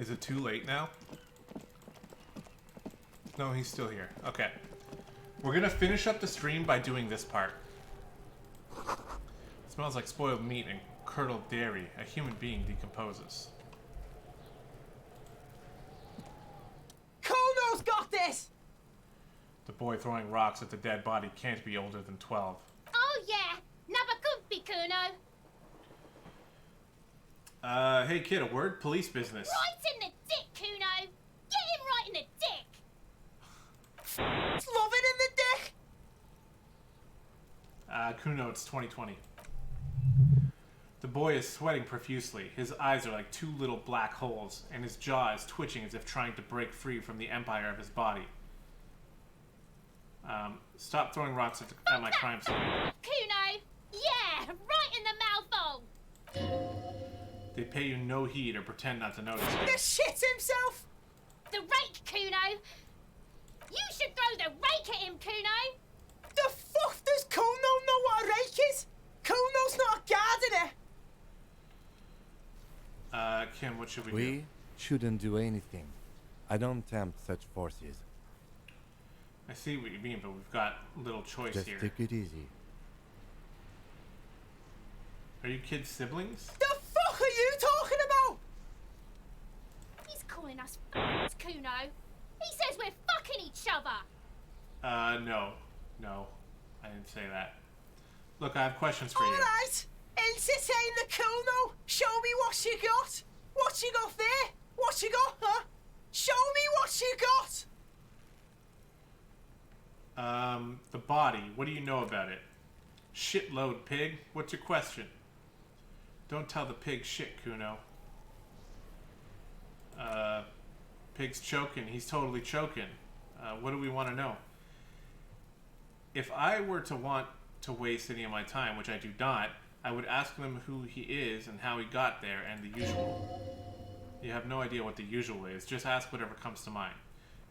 Is it too late now? No, he's still here. Okay. We're gonna finish up the stream by doing this part. It smells like spoiled meat and curdled dairy. A human being decomposes. Kuno's got this! The boy throwing rocks at the dead body can't be older than 12. Oh yeah, never could be Kuno. Hey kid, a word? Police business. Right in the dick, Kuno. Get him right in the dick. Love it in the dick! Kuno, it's 2020. The boy is sweating profusely. His eyes are like two little black holes, and his jaw is twitching as if trying to break free from the empire of his body. Stop throwing rocks at my crime scene. Kuno. Yeah, right in the mouthhole. They pay you no heed or pretend not to notice The it. shit himself! The rake, Kuno. You should throw the rake at him, Kuno. The fuck does Kuno know what a rake is? Kuno's not a guard in it! Kim, what should we do? We shouldn't do anything. I don't tempt such forces. I see what you mean, but we've got little choice Just here. take it easy. Are you kids siblings? The fuck are you talking about? He's calling us f***s, Kuno. He says we're fucking each other. No. No. I didn't say that. Look, I have questions for you. Alright, entertain the Kuno. Show me what you got. What you got there? What you got, huh? Show me what you got. The body. What do you know about it? Shitload, pig. What's your question? Don't tell the pig shit, Kuno. Pig's choking. He's totally choking. What do we want to know? If I were to want to waste any of my time, which I do not, I would ask them who he is and how he got there and the usual. You have no idea what the usual is. Just ask whatever comes to mind.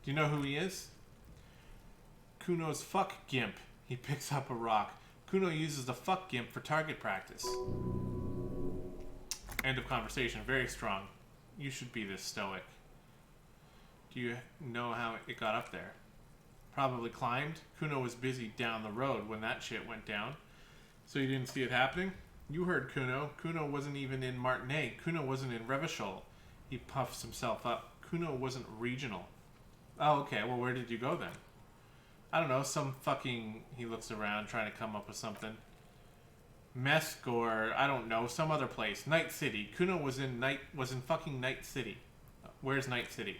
Do you know who he is? Kuno's fuck gimp. He picks up a rock. Kuno uses the fuck gimp for target practice. End of conversation. Very strong. You should be this stoic. Do you know how it got up there? Probably climbed. Kuno was busy down the road when that shit went down. So you didn't see it happening? You heard Kuno. Kuno wasn't even in Martinez. Kuno wasn't in Revachol. He puffs himself up. Kuno wasn't regional. Oh, okay. Well, where did you go then? I don't know. Some fucking... He looks around trying to come up with something. Mesk or... I don't know. Some other place. Night City. Kuno was in fucking Night City. Where's Night City?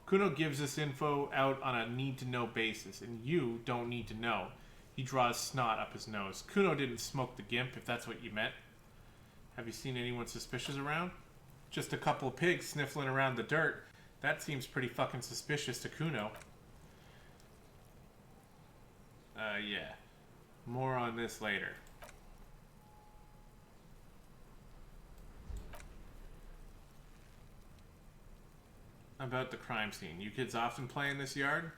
Kuno gives this info out on a need-to-know basis, and you don't need to know. He draws snot up his nose. Kuno didn't smoke the gimp, if that's what you meant. Have you seen anyone suspicious around? Just a couple of pigs sniffling around the dirt. That seems pretty fucking suspicious to Kuno. Yeah. More on this later. About the crime scene. You kids often play in this yard?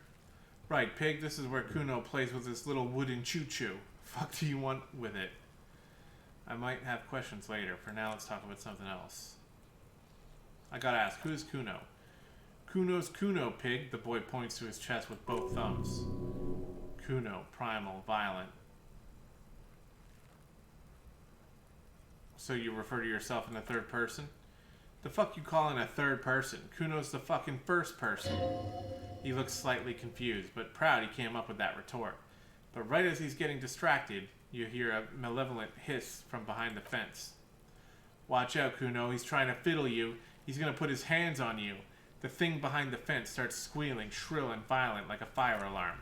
Right, pig, this is where Kuno plays with this little wooden choo-choo. Fuck do you want with it? I might have questions later. For now, let's talk about something else. I gotta ask, who's Kuno? Kuno's Kuno, pig. The boy points to his chest with both thumbs. Kuno, primal, violent. So you refer to yourself in the third person? The fuck you calling a third person? Kuno's the fucking first person. He looks slightly confused, but proud he came up with that retort. But right as he's getting distracted, you hear a malevolent hiss from behind the fence. Watch out, Kuno. He's trying to fiddle you. He's gonna put his hands on you. The thing behind the fence starts squealing, shrill and violent like a fire alarm.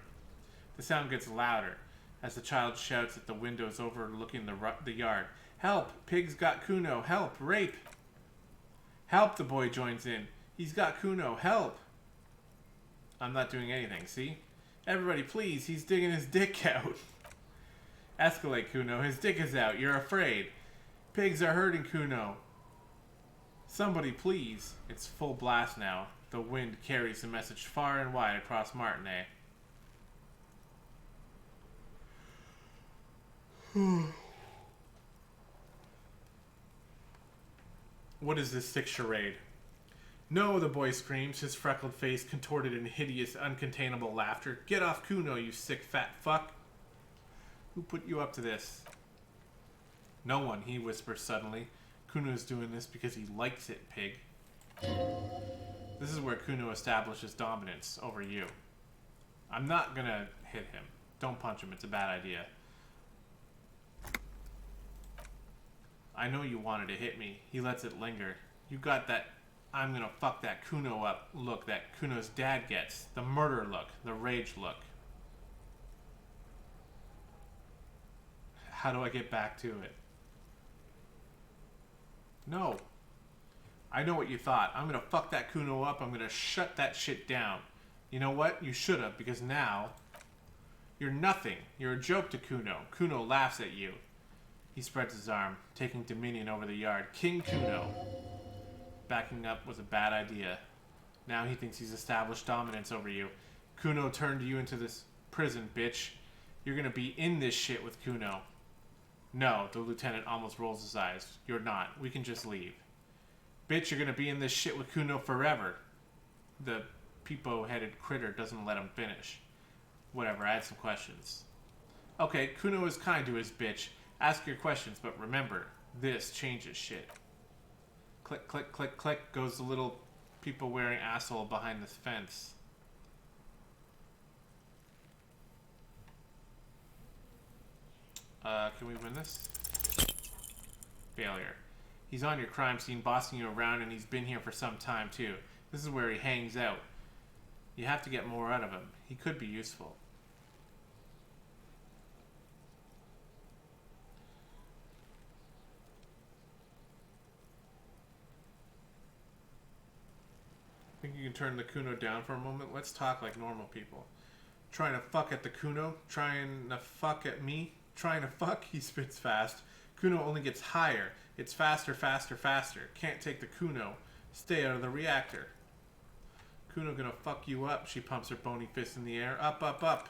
The sound gets louder as the child shouts at the windows overlooking the yard. Help! Pig's got Kuno! Help! Rape! Help! The boy joins in. He's got Kuno! Help! I'm not doing anything, see? Everybody, please! He's digging his dick out! Escalate, Kuno. His dick is out. You're afraid. Pigs are hurting Kuno. Somebody, please. It's full blast now. The wind carries the message far and wide across Martinez. What is this sick charade? No, the boy screams, his freckled face contorted in hideous, uncontainable laughter. Get off Kuno, you sick fat fuck. Who put you up to this? No one, he whispers suddenly. Kuno's doing this because he likes it, pig. This is where Kuno establishes dominance over you. I'm not gonna hit him. Don't punch him, it's a bad idea. I know you wanted to hit me. He lets it linger. You got that I'm gonna fuck that Kuno up look that Kuno's dad gets. The murder look. The rage look. How do I get back to it? No. I know what you thought. I'm gonna fuck that Kuno up. I'm gonna shut that shit down. You know what? You should have, because now you're nothing. You're a joke to Kuno. Kuno laughs at you. He spreads his arm, taking dominion over the yard. King Kuno. Backing up was a bad idea. Now he thinks he's established dominance over you. Kuno turned you into this prison, bitch. You're gonna be in this shit with Kuno. No, the lieutenant almost rolls his eyes. You're not. We can just leave. Bitch, you're gonna be in this shit with Kuno forever. The peepo-headed critter doesn't let him finish. Whatever, I had some questions. Okay, Kuno is kind to his bitch. Ask your questions, but remember, this changes shit. Click, click, click, click goes the little people-wearing asshole behind this fence. Can we win this? Failure. He's on your crime scene, bossing you around, and he's been here for some time, too. This is where he hangs out. You have to get more out of him. He could be useful. Think you can turn the Kuno down for a moment? Let's talk like normal people. Trying to fuck at the Kuno? Trying to fuck at me? Trying to fuck? He spits fast. Kuno only gets higher. It's faster, faster, faster. Can't take the Kuno. Stay out of the reactor. Kuno gonna fuck you up. She pumps her bony fist in the air. Up, up, up.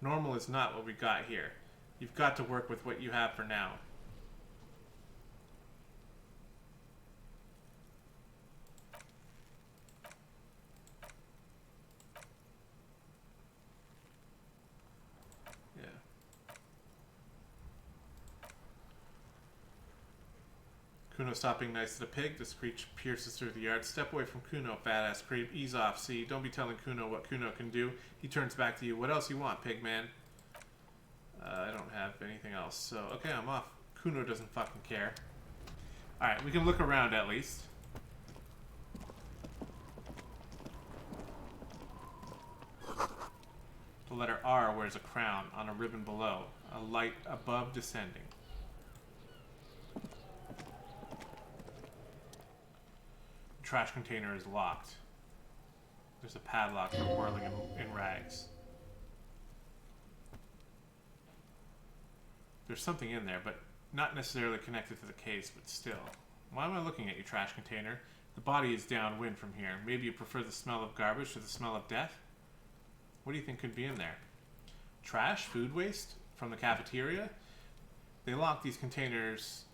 Normal is not what we got here. You've got to work with what you have for now. Kuno stopping nice as a pig. The screech pierces through the yard. Step away from Kuno, fat-ass creep. Ease off, see? Don't be telling Kuno what Kuno can do. He turns back to you. What else you want, pig man? I don't have anything else. So, okay, I'm off. Kuno doesn't fucking care. Alright, we can look around at least. The letter R wears a crown on a ribbon below. A light above descending. Trash container is locked. There's a padlock for whirling in rags. There's something in there, but not necessarily connected to the case, but still. Why am I looking at you, trash container? The body is downwind from here. Maybe you prefer the smell of garbage to the smell of death? What do you think could be in there? Trash? Food waste? From the cafeteria? They lock these containers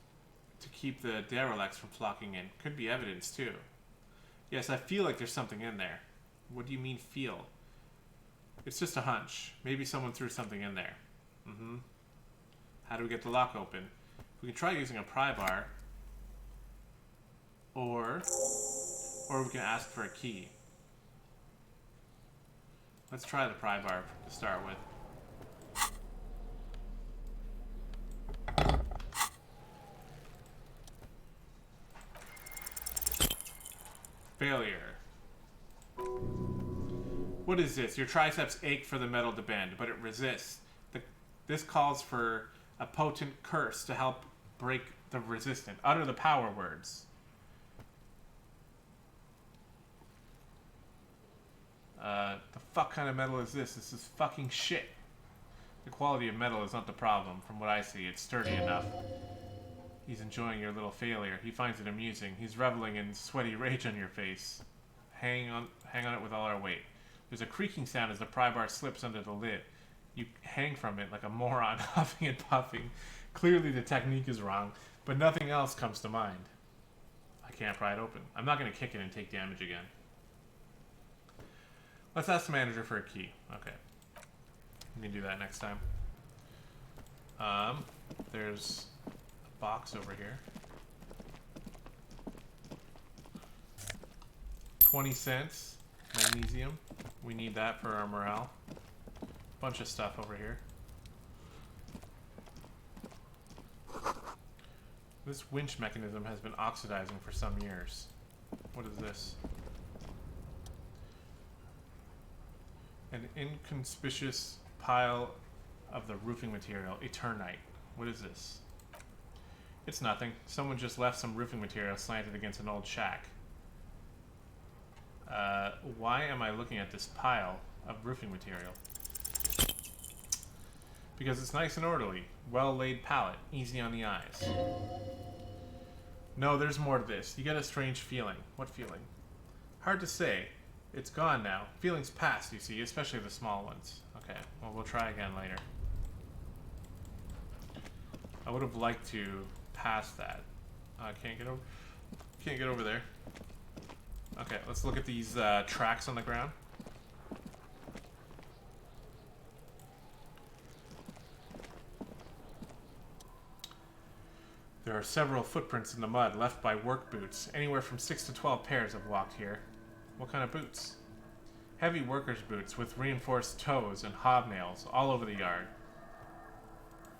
to keep the derelicts from flocking in. Could be evidence, too. Yes, I feel like there's something in there. What do you mean, feel? It's just a hunch. Maybe someone threw something in there. Mm-hmm. How do we get the lock open? We can try using a pry bar. Or we can ask for a key. Let's try the pry bar to start with. Failure. What is this? Your triceps ache for the metal to bend, but it resists. This calls for a potent curse to help break the resistance. Utter the power words. The fuck kind of metal is this? This is fucking shit. The quality of metal is not the problem. From what I see, it's sturdy enough. He's enjoying your little failure. He finds it amusing. He's reveling in sweaty rage on your face. Hang on it with all our weight. There's a creaking sound as the pry bar slips under the lid. You hang from it like a moron, huffing and puffing. Clearly the technique is wrong, but nothing else comes to mind. I I can't pry it open. I'm not going to kick it and take damage again. Let's ask the manager for a key. Okay. We can do that next time. There's a box over here. 20 cents. Magnesium. We need that for our morale. Bunch of stuff over here. This winch mechanism has been oxidizing for some years. What is this? An inconspicuous pile of the roofing material, Eternite. What is this? It's nothing. Someone just left some roofing material slanted against an old shack. Why am I looking at this pile of roofing material? Because it's nice and orderly. Well-laid palette. Easy on the eyes. No, there's more to this. You get a strange feeling. What feeling? Hard to say. It's gone now. Feelings past, you see, especially the small ones. Okay, well, we'll try again later. I would have liked to pass that. I can't get over there. Okay, let's look at these tracks on the ground. There are several footprints in the mud left by work boots. Anywhere from 6 to 12 pairs have walked here. What kind of boots? Heavy workers' boots with reinforced toes and hobnails all over the yard.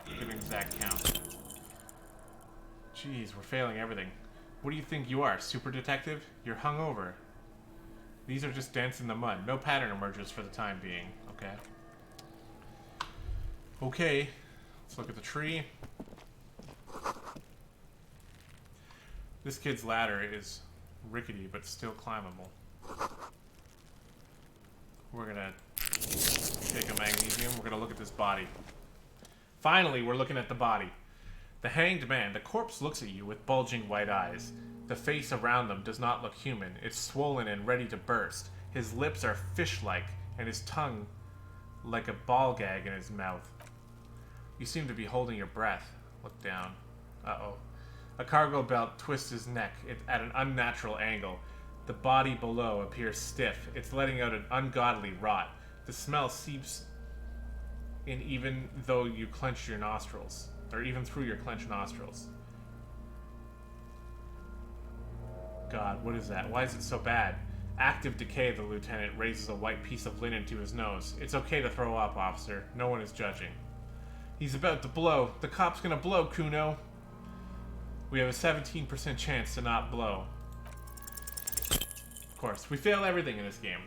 Give an exact count. Jeez, we're failing everything. What do you think you are, super detective? You're hungover. These are just dents in the mud. No pattern emerges for the time being. Okay. Okay. Let's look at the tree. This kid's ladder is rickety but still climbable. We're gonna take a magnesium. We're gonna look at this body. Finally, we're looking at the body. The hanged man. The corpse looks at you with bulging white eyes. The face around them does not look human. It's swollen and ready to burst. His lips are fish-like, and his tongue like a ball gag in his mouth. You seem to be holding your breath. Look down. Uh-oh. A cargo belt twists his neck at an unnatural angle. The body below appears stiff. It's letting out an ungodly rot. The smell seeps in even though you clench your nostrils. Or even through your clenched nostrils. God, what is that? Why is it so bad? Active decay, the lieutenant raises a white piece of linen to his nose. It's okay to throw up, officer. No one is judging. He's about to blow. The cop's gonna blow, Kuno. We have a 17% chance to not blow. Of course, we fail everything in this game.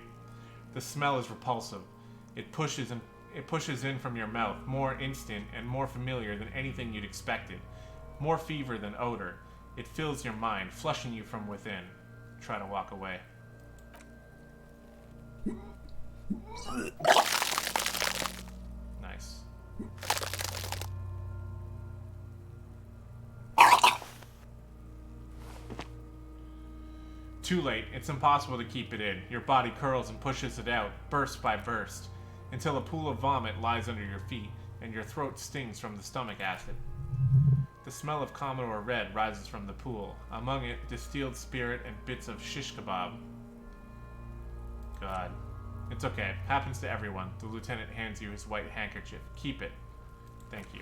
The smell is repulsive. It pushes in from your mouth, more instant and more familiar than anything you'd expected. More fever than odor. It fills your mind, flushing you from within. Try to walk away. Nice. Too late. It's impossible to keep it in. Your body curls and pushes it out, burst by burst, until a pool of vomit lies under your feet, and your throat stings from the stomach acid. The smell of Commodore Red rises from the pool. Among it, distilled spirit and bits of shish kebab. God. It's okay. Happens to everyone. The lieutenant hands you his white handkerchief. Keep it. Thank you.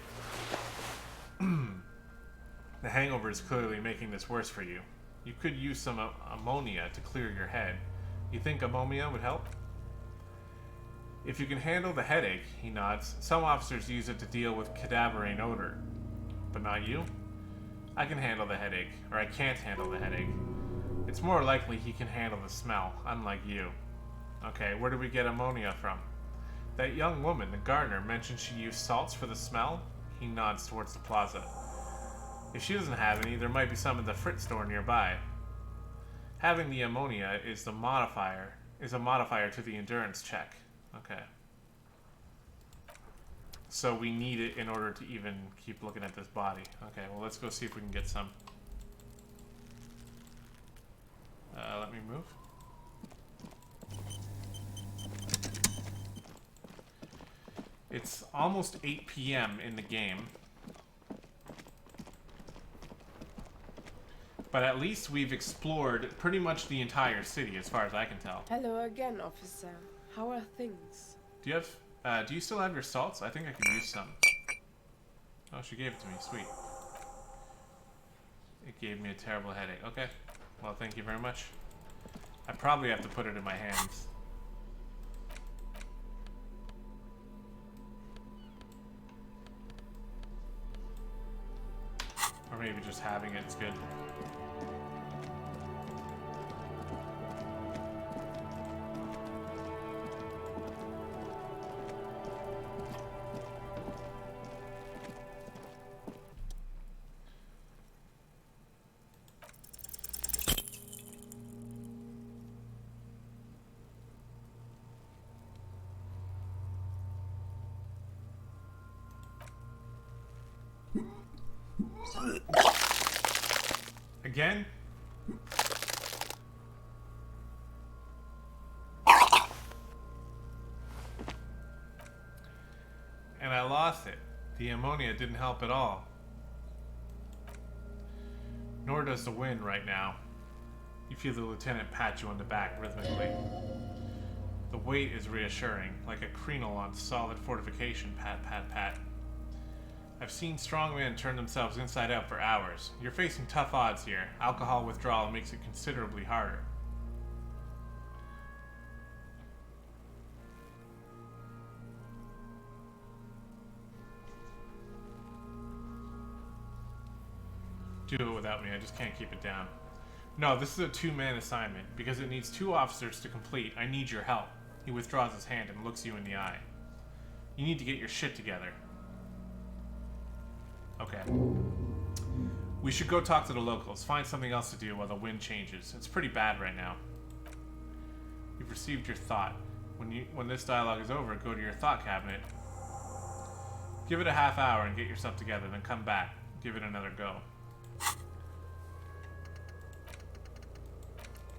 The hangover is clearly making this worse for you. You could use some ammonia to clear your head. You think ammonia would help? If you can handle the headache, he nods. Some officers use it to deal with cadaverine odor. But not you? I can handle the headache, or I can't handle the headache. It's more likely he can handle the smell, unlike you. Okay, where do we get ammonia from? That young woman, the gardener, mentioned she used salts for the smell. He nods towards the plaza. If she doesn't have any, there might be some at the Fritz store nearby. Having the ammonia is a modifier to the endurance check. Okay. So we need it in order to even keep looking at this body. Okay, well, let's go see if we can get some. Let me move. It's almost 8 p.m. in the game. But at least we've explored pretty much the entire city, as far as I can tell. Hello again, officer. How are things? Do you have, do you still have your salts? I think I could use some. Oh, she gave it to me. Sweet. It gave me a terrible headache. Okay. Well, thank you very much. I probably have to put it in my hands. Or maybe just having it's good. Again? And I lost it. The ammonia didn't help at all. Nor does the wind right now. You feel the lieutenant pat you on the back rhythmically. The weight is reassuring, like a crenel on solid fortification, pat, pat, pat. I've seen strong men turn themselves inside out for hours. You're facing tough odds here. Alcohol withdrawal makes it considerably harder. Do it without me, I just can't keep it down. No, this is a two-man assignment. Because it needs 2 officers to complete, I need your help. He withdraws his hand and looks you in the eye. You need to get your shit together. Okay. We should go talk to the locals. Find something else to do while the wind changes. It's pretty bad right now. You've received your thought. When this dialogue is over, go to your thought cabinet. Give it a half hour and get yourself together, then come back. Give it another go.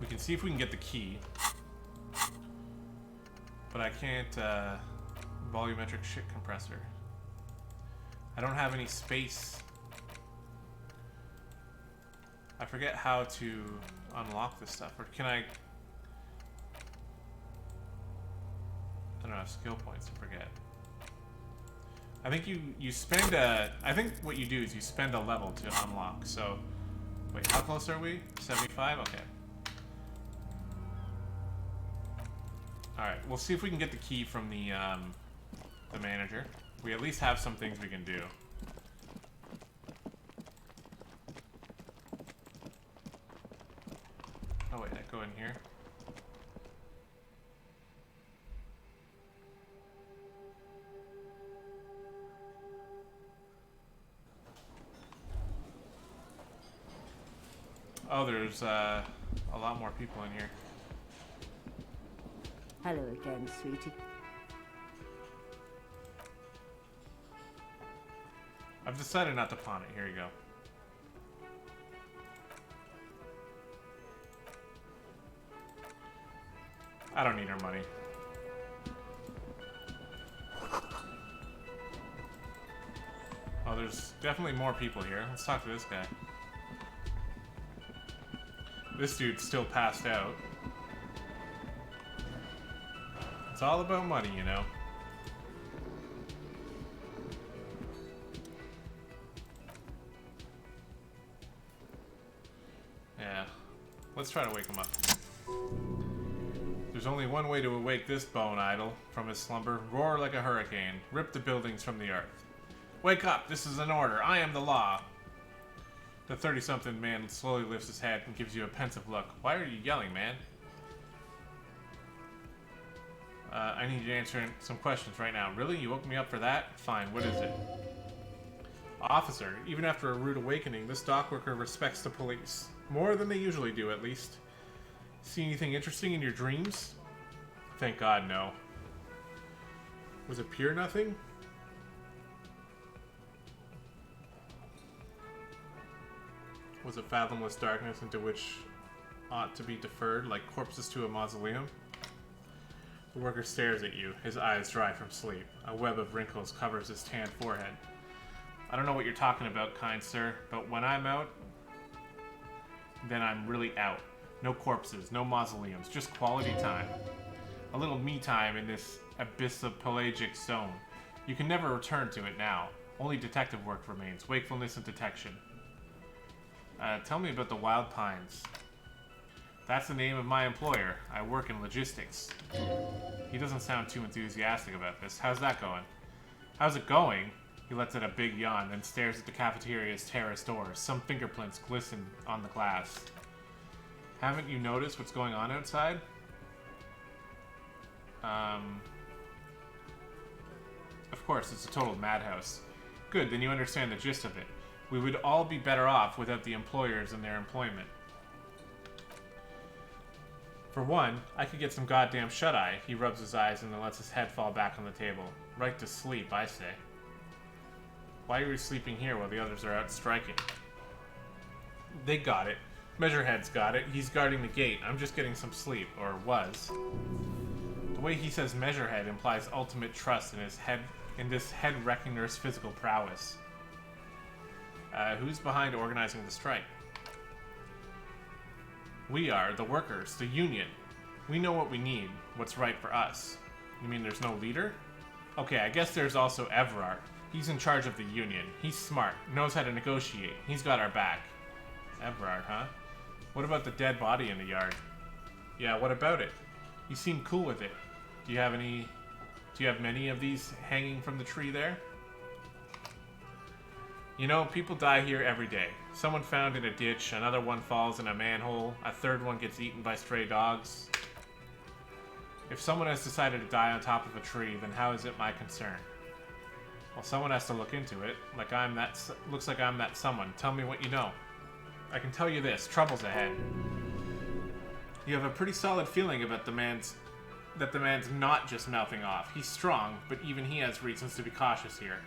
We can see if we can get the key. But I can't, volumetric shit compressor. I don't have any space. I forget how to unlock this stuff. Or can I don't have skill points to forget. I think you spend a... I think what you do is you spend a level to unlock. So, wait, how close are we? 75? Okay. Alright, we'll see if we can get the key from the manager. We at least have some things we can do. Oh wait, I go in here. Oh, there's a lot more people in here. Hello again, sweetie. I've decided not to pawn it. Here you go. I don't need her money. Oh, there's definitely more people here. Let's talk to this guy. This dude's still passed out. It's all about money, you know. Yeah. Let's try to wake him up. There's only one way to awake this bone idol from his slumber. Roar like a hurricane. Rip the buildings from the earth. Wake up! This is an order. I am the law. The 30-something man slowly lifts his head and gives you a pensive look. Why are you yelling, man? I need you to answer some questions right now. Really? You woke me up for that? Fine, what is it? Officer, even after a rude awakening, this dock worker respects the police. More than they usually do, at least. See anything interesting in your dreams? Thank God, no. Was it pure nothing? Was it fathomless darkness into which ought to be deferred, like corpses to a mausoleum? The worker stares at you, his eyes dry from sleep. A web of wrinkles covers his tanned forehead. I don't know what you're talking about, kind sir, but when I'm out, then I'm really out. No corpses, no mausoleums, just quality time. A little me time in this abyssopelagic zone. You can never return to it now. Only detective work remains, wakefulness and detection. Tell me about the Wild Pines. That's the name of my employer. I work in logistics. He doesn't sound too enthusiastic about this. How's that going? How's it going? He lets out a big yawn, then stares at the cafeteria's terrace doors. Some fingerprints glisten on the glass. Haven't you noticed what's going on outside? Of course, it's a total madhouse. Good, then you understand the gist of it. We would all be better off without the employers and their employment. For one, I could get some goddamn shut-eye. He rubs his eyes and then lets his head fall back on the table. Right to sleep, I say. Why are you sleeping here while the others are out striking? They got it. Measurehead's got it. He's guarding the gate. I'm just getting some sleep, or was. The way he says Measurehead implies ultimate trust in this head reckoner's physical prowess. Who's behind organizing the strike? We are, the workers, the union. We know what we need, what's right for us. You mean there's no leader? Okay, I guess there's also Everard. He's in charge of the union. He's smart, knows how to negotiate. He's got our back. Everard, huh? What about the dead body in the yard? Yeah, what about it? You seem cool with it. Do you have many of these hanging from the tree there? You know, people die here every day. Someone found in a ditch, another one falls in a manhole, a third one gets eaten by stray dogs. If someone has decided to die on top of a tree, then how is it my concern? Well, someone has to look into it. Looks like I'm that someone. Tell me what you know. I can tell you this, trouble's ahead. You have a pretty solid feeling about the man's not just mouthing off. He's strong, but even he has reasons to be cautious here.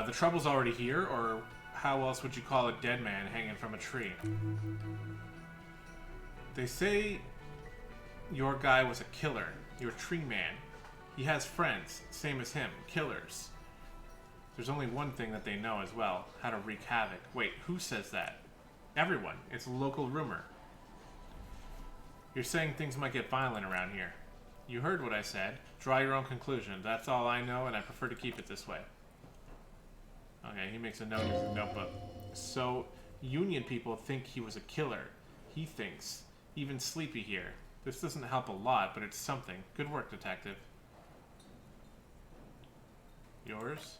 The trouble's already here, or how else would you call a dead man hanging from a tree? They say your guy was a killer, your tree man. He has friends, same as him, killers. There's only one thing that they know as well, how to wreak havoc. Wait, who says that? Everyone. It's a local rumor. You're saying things might get violent around here. You heard what I said. Draw your own conclusion. That's all I know, and I prefer to keep it this way. Okay, he makes a note in his notebook. So, Union people think he was a killer. He thinks. Even Sleepy here. This doesn't help a lot, but it's something. Good work, detective. Yours?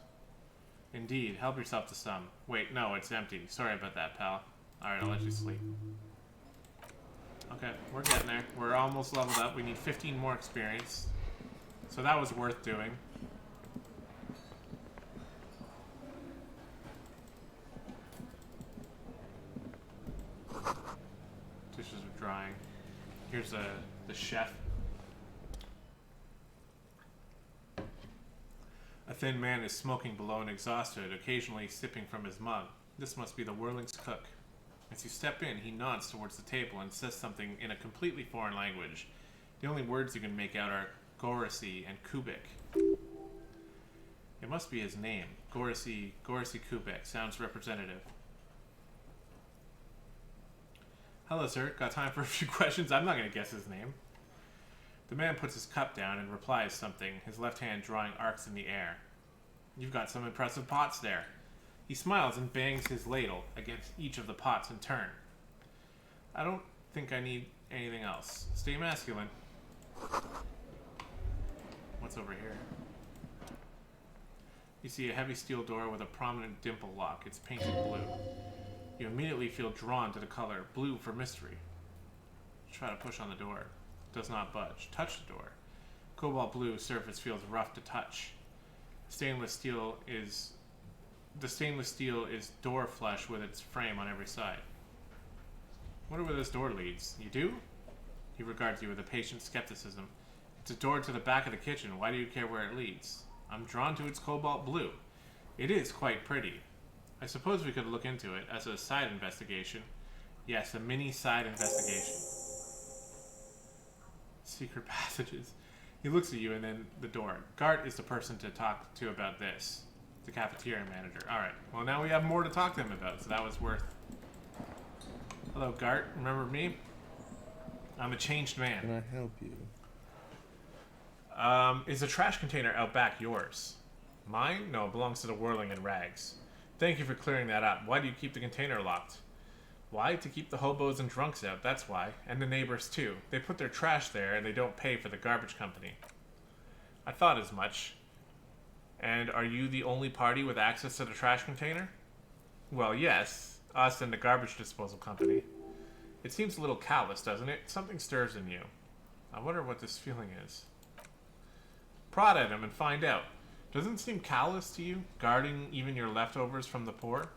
Indeed. Help yourself to some. Wait, no, it's empty. Sorry about that, pal. Alright, I'll let you sleep. Okay, we're getting there. We're almost leveled up. We need 15 more experience. So that was worth doing. Dishes are drying. Here's the chef. A thin man is smoking below an exhaust hood, occasionally sipping from his mug. This must be the Whirling's cook. As you step in, he nods towards the table and says something in a completely foreign language. The only words you can make out are Gorisi and Kubik. It must be his name. Gorisi Kubik. Sounds representative. Hello, sir. Got time for a few questions? I'm not going to guess his name. The man puts his cup down and replies something, his left hand drawing arcs in the air. You've got some impressive pots there. He smiles and bangs his ladle against each of the pots in turn. I don't think I need anything else. Stay masculine. What's over here? You see a heavy steel door with a prominent dimple lock. It's painted blue. You immediately feel drawn to the color, blue for mystery. Try to push on the door. Does not budge. Touch the door. Cobalt blue surface feels rough to touch. The stainless steel is door flush with its frame on every side. Wonder where this door leads. You do? He regards you with a patient skepticism. It's a door to the back of the kitchen. Why do you care where it leads? I'm drawn to its cobalt blue. It is quite pretty. I suppose we could look into it as a side investigation. Yes, a mini side investigation. Secret passages. He looks at you and then the door. Gart is the person to talk to about this. The cafeteria manager. Alright. Well, now we have more to talk to him about, so that was worth... Hello, Gart. Remember me? I'm a changed man. Can I help you? Is the trash container out back yours? Mine? No, it belongs to the Whirling in Rags. Thank you for clearing that up. Why do you keep the container locked? Why? To keep the hobos and drunks out, that's why. And the neighbors, too. They put their trash there, and they don't pay for the garbage company. I thought as much. And are you the only party with access to the trash container? Well, yes. Us and the garbage disposal company. It seems a little callous, doesn't it? Something stirs in you. I wonder what this feeling is. Prod at him and find out. Doesn't it seem callous to you, guarding even your leftovers from the poor?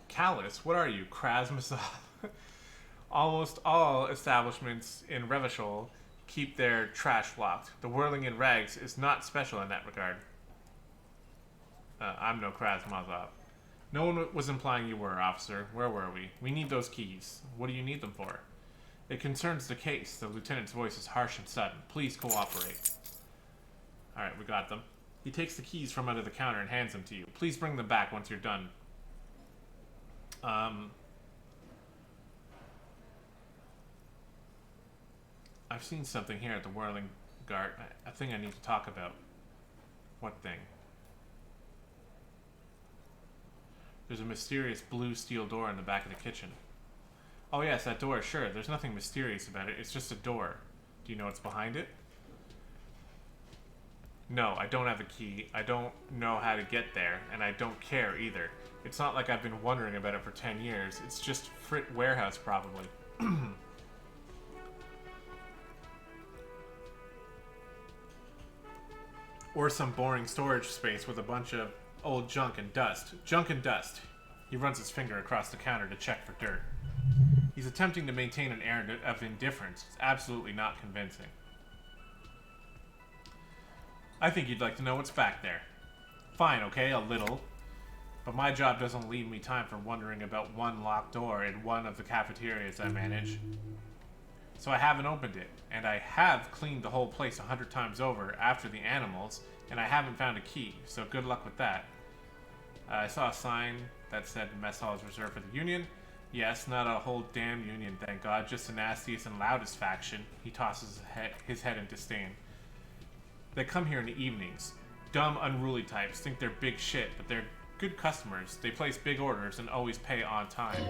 Callous? What are you, Krasmasov? Almost all establishments in Revachol keep their trash locked. The Whirling in Rags is not special in that regard. I'm no Krasmasov. No one was implying you were, officer. Where were we? We need those keys. What do you need them for? It concerns the case. The lieutenant's voice is harsh and sudden. Please cooperate. Alright, we got them. He takes the keys from under the counter and hands them to you. Please bring them back once you're done. I've seen something here at the Whirling, Gart. A thing I need to talk about. What thing? There's a mysterious blue steel door in the back of the kitchen. Oh yes, that door, sure. There's nothing mysterious about it. It's just a door. Do you know what's behind it? No, I don't have a key. I don't know how to get there, and I don't care either. It's not like I've been wondering about it for 10 years. It's just Frit warehouse, probably. Or some boring storage space with a bunch of old junk and dust. Junk and dust. He runs his finger across the counter to check for dirt. He's attempting to maintain an air of indifference. It's absolutely not convincing. I think you'd like to know what's back there. Fine, okay, a little. But my job doesn't leave me time for wondering about one locked door in one of the cafeterias I manage. So I haven't opened it, and I have cleaned the whole place 100 times over after the animals, and I haven't found a key, so good luck with that. I saw a sign that said the mess hall is reserved for the Union. Yes, not a whole damn Union, thank God, just the nastiest and loudest faction. He tosses his head in disdain. They come here in the evenings. Dumb, unruly types, think they're big shit, but they're good customers. They place big orders and always pay on time.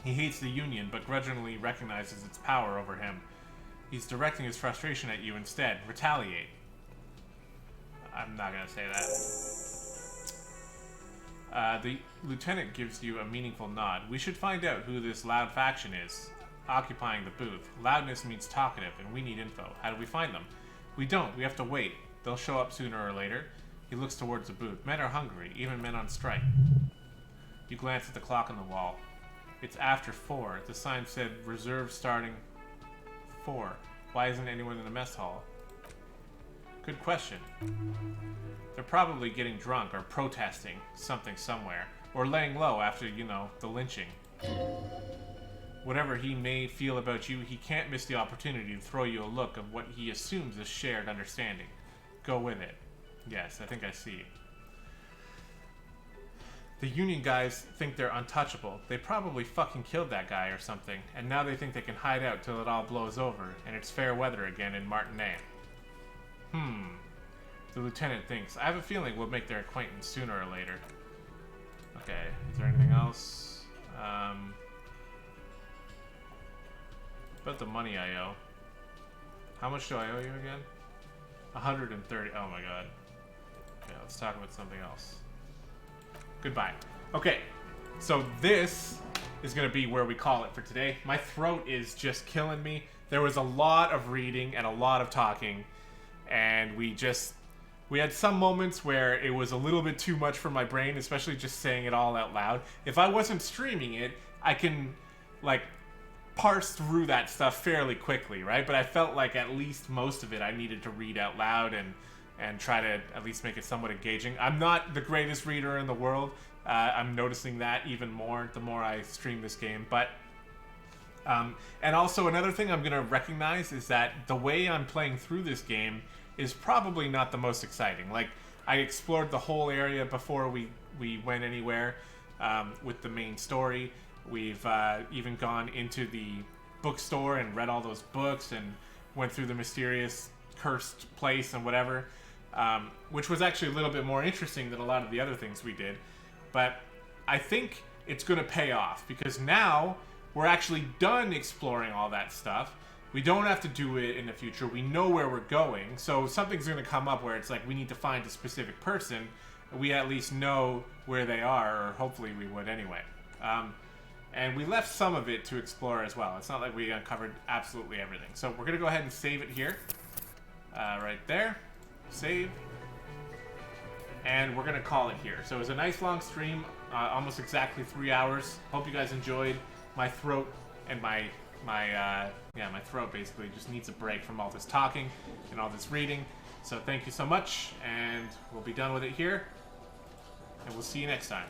He hates the Union, but grudgingly recognizes its power over him. He's directing his frustration at you instead. Retaliate. I'm not gonna say that. The lieutenant gives you a meaningful nod. We should find out who this loud faction is, occupying the booth. Loudness means talkative, and we need info. How do we find them? We don't. We have to wait. They'll show up sooner or later. He looks towards the booth. Men are hungry, even men on strike. You glance at the clock on the wall. It's after 4. The sign said reserve starting 4. Why isn't anyone in the mess hall? Good question. They're probably getting drunk or protesting something somewhere. Or laying low after, you know, the lynching. Whatever he may feel about you, he can't miss the opportunity to throw you a look of what he assumes is shared understanding. Go with it. Yes, I think I see. The Union guys think they're untouchable. They probably fucking killed that guy or something, and now they think they can hide out till it all blows over, and it's fair weather again in Martinet. The lieutenant thinks. I have a feeling we'll make their acquaintance sooner or later. Okay, is there anything else? About the money I owe. How much do I owe you again? 130. Oh my god. Okay, let's talk about something else. Goodbye. Okay, so this is going to be where we call it for today. My throat is just killing me. There was a lot of reading and a lot of talking, and we had some moments where it was a little bit too much for my brain, especially just saying it all out loud. If I wasn't streaming it, I can, like, parse through that stuff fairly quickly, right? But I felt like at least most of it I needed to read out loud and try to at least make it somewhat engaging. I'm not the greatest reader in the world. I'm noticing that even more the more I stream this game. But and also another thing I'm going to recognize is that the way I'm playing through this game is probably not the most exciting. Like, I explored the whole area before we went anywhere with the main story. We've even gone into the bookstore and read all those books and went through the mysterious cursed place and whatever, which was actually a little bit more interesting than a lot of the other things we did. But I think it's going to pay off because now we're actually done exploring all that stuff. We don't have to do it in the future. We know where we're going. So something's going to come up where it's like we need to find a specific person. We at least know where they are, or hopefully we would anyway. And we left some of it to explore as well. It's not like we uncovered absolutely everything. So we're going to go ahead and save it here. Right there. Save. And we're going to call it here. So it was a nice long stream. Almost exactly 3 hours. Hope you guys enjoyed. My throat and my throat basically just needs a break from all this talking and all this reading. So thank you so much, and we'll be done with it here. And we'll see you next time.